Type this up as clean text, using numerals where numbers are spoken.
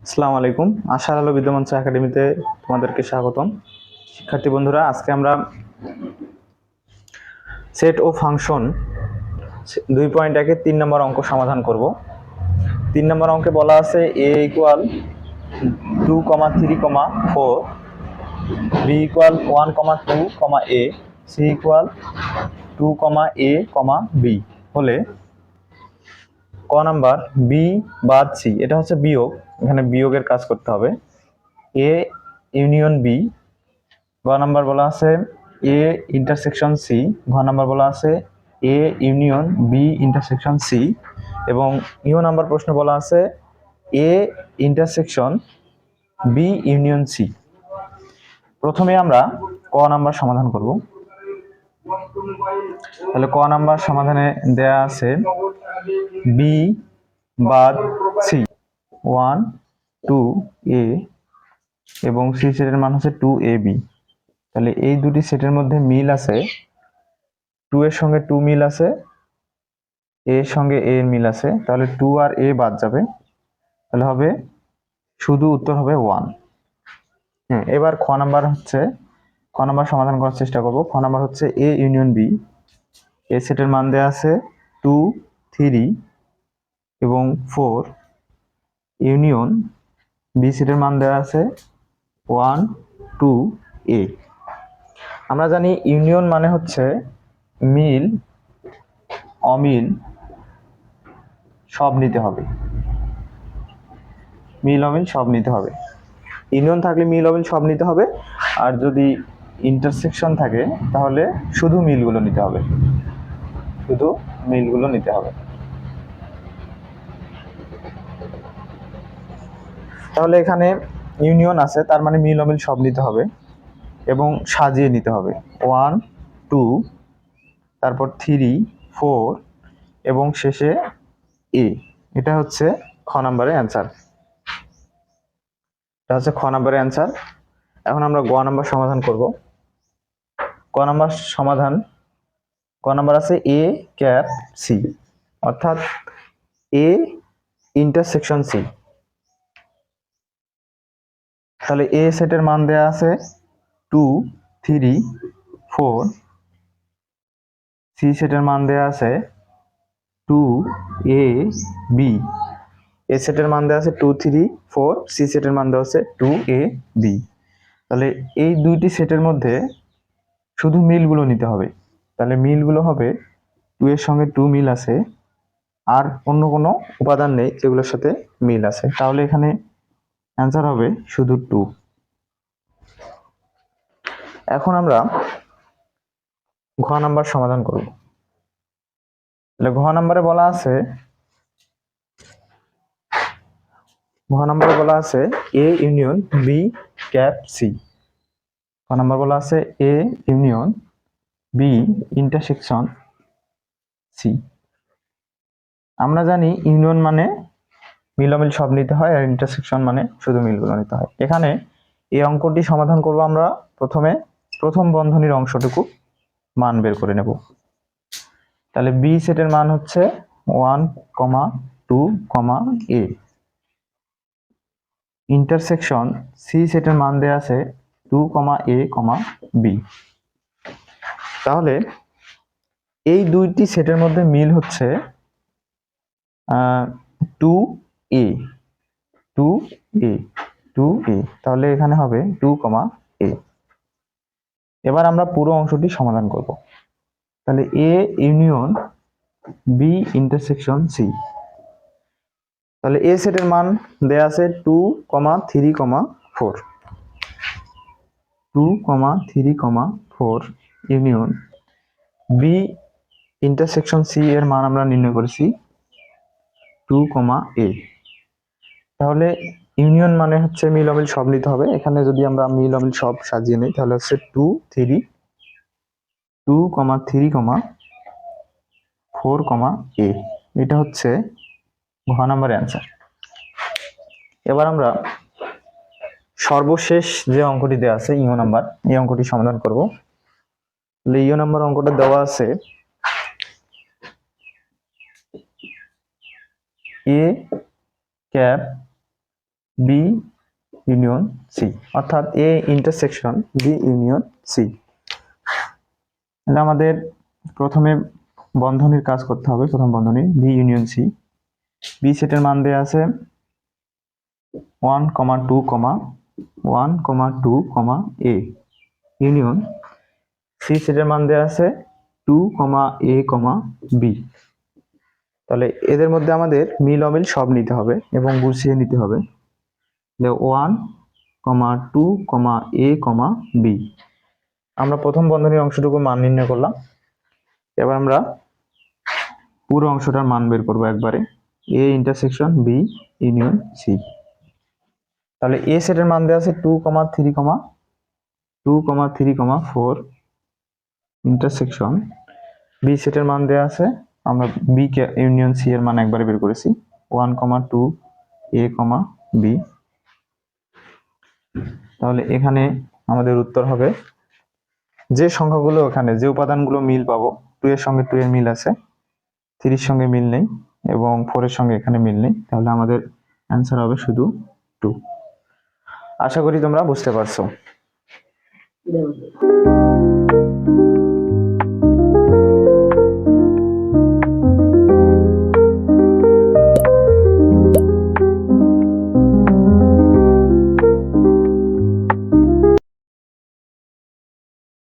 আসসালামু আলাইকুম। আশার আলো বিদ্যামঞ্চ একাডেমিতে তোমাদেরকে স্বাগতম। শিক্ষার্থী বন্ধুরা, আজকে আমরা সেট ও ফাংশন 2.1 এর 3 নম্বর অঙ্ক সমাধান করব। 3 নম্বর অঙ্কে বলা আছে a equal 2,3,4, b equal 1,2, a, c equal 2, a, b হলে ক নাম্বার b বাদ c, এটা হচ্ছে বিয়োগ, এখানে বিয়োগের কাজ করতে হবে। a ইউনিয়ন b, গ নাম্বার বলা আছে এ ইন্টারসেকশন সি, ঘ নাম্বার বলা আছে A union B intersection C, এবং ইউ নাম্বার প্রশ্ন বলা আছে A intersection B union C. প্রথমে আমরা ক নাম্বার সমাধান করব। তাহলে ক নাম্বার সমাধানে দেয়া আছে বি বাদ সি, 1 2 এ এবং সি সেটের মান হচ্ছে 2ab। তাহলে এই দুটি সেটের মধ্যে মিল আছে, 2 এর সঙ্গে 2 মিল আছে, এ এর সঙ্গে এ এর মিল আছে, তাহলে 2 আর এ বাদ যাবে, তাহলে হবে শুধু উত্তর হবে 1। এবার খ নাম্বার সমাধান করার চেষ্টা করব। খ নাম্বার হচ্ছে এ ইউনিয়ন বি, এ সেটের মান দেওয়া আছে 2 3 এবং 4, ইউনিয়ন বি সেটের মান দেওয়া আছে 1 2 এ। আমরা জানি ইউনিয়ন মানে হচ্ছে মিল অমিল সব নিতে হবে, মিল অমিল সব নিতে হবে। ইউনিয়ন থাকলে মিল অমিল সব নিতে হবে, আর যদি ইন্টারসেকশন থাকে তাহলে শুধু মিলগুলো নিতে হবে, শুধু মিলগুলো নিতে হবে। তাহলে এখানে ইউনিয়ন আছে, তার মানে মিল অমিল সব নিতে হবে এবং সাজিয়ে নিতে হবে। 1 2, তারপর 3 4 এবং শেষে এ। এটা হচ্ছে খ নাম্বারের অ্যান্সার। এটা হচ্ছে খ নাম্বারের অ্যান্সার। এখন আমরা গ নাম্বার সমাধান করব। ক নাম্বার আছে এ ক্যাপ সি, অর্থাৎ এ ইন্টারসেকশন সি। তাহলে এ সেটের মান দেয়া আছে 2 3 4, সি সেটের মান দেয়া আছে 2 এ বি। এ সেটের মান দেওয়া আছে 2 3 4, সি সেটের মান দেওয়া আছে 2 এ বি। তাহলে এই দুইটি সেটের মধ্যে শুধু মিলগুলো নিতে হবে। তাহলে মিলগুলো হবে 2 এর সঙ্গে 2 মিল আছে, আর অন্য কোনো উপাদান নেই যেগুলোর সাথে মিল আছে, তাহলে এখানে অ্যান্সার হবে শুধু 2। এখন আমরা ঘ নাম্বার সমাধান করব। তাহলে ঘ নাম্বারে বলা আছে A union B cap C. ক নাম্বার বলা আছে A union B intersection C. আমরা জানি ইউনিয়ন মানে মিলমিল সব নিতে হয়, আর ইন্টারসেকশন মানে শুধু মিলগুলো নিতে হয়। এখানে এই অঙ্কটি সমাধান করব আমরা প্রথমে প্রথম বন্ধনীর অংশটুকু মান বের করে নেব। তাহলে বি সেটের মান হচ্ছে 1 2 এ, ইন্টারসেকশন সি সেটের মান দেয়া আছে 2 এ বি। তাহলে এই দুইটি সেটের মধ্যে মিল হচ্ছে 2 এ 2 এ 2 এ, তাহলে এখানে হবে 2 এ। এবার আমরা পুরো অংশটি সমাধান করব। তাহলে A union B intersection C. তাহলে এ সেটের মান দেয়া আছে 2 3 4, 2 3 4 ইউনিয়ন বি ইন্টারসেকশন সি এর মান আমরা নির্ণয় করেছি 2 এ। তাহলে ইউনিয়ন মানে হচ্ছে মিল অমিল সব নিতে হবে। এখানে যদি আমরা মিল অমিল সব সাজিয়ে নিই তাহলে হচ্ছে 2 3 4 এ। এটা হচ্ছে ঘ নাম্বারের অ্যান্সার। এবার আমরা সর্বশেষ যে অঙ্কটি দেওয়া আছে ইউ নাম্বার, এই অঙ্কটি সমাধান করব। তাহলে ইউ নাম্বার অঙ্কটা দেওয়া আছে A cap B union C, অর্থাৎ A intersection B union C. তাহলে আমাদের প্রথমে বন্ধনীর কাজ করতে হবে। প্রথম বন্ধনী বি ইউনিয়ন সি। বি সেটের মান দেওয়া আছে 1, 2, 1, 2, a ইউনিয়ন সি সেটের মান দেওয়া আছে 2, a, b। তাহলে এদের মধ্যে আমাদের মিল অমিল সব নিতে হবে এবং গুছিয়ে নিতে হবে। 1, 2, a, b। আমরা প্রথম বন্ধনীর অংশটুকু মান নির্ণয় করলাম। এবার আমরা পুরো অংশটার মান বের করবো একবারে, A intersection B union C. তাহলে এ সেটের মান দেওয়া আছে 2, 3, 4 ইন্টারসেকশন বি সেটের মান দেওয়া আছে, আমরা বি কে ইউনিয়ন সি এর মান একবারে বের করেছি 1, 2, a, b। তাহলে এখানে আমাদের উত্তর হবে যে সংখ্যাগুলো এখানে যে উপাদানগুলো মিল পাবো, 2 এর সঙ্গে 2 এর মিল আছে, 3 এর সঙ্গে মিল নেই এবং 4 এর সঙ্গে এখানে মিল নেই, তাহলে আমাদের অ্যান্সার হবে শুধু 2। আশা করি তোমরা বুঝতে পারছো।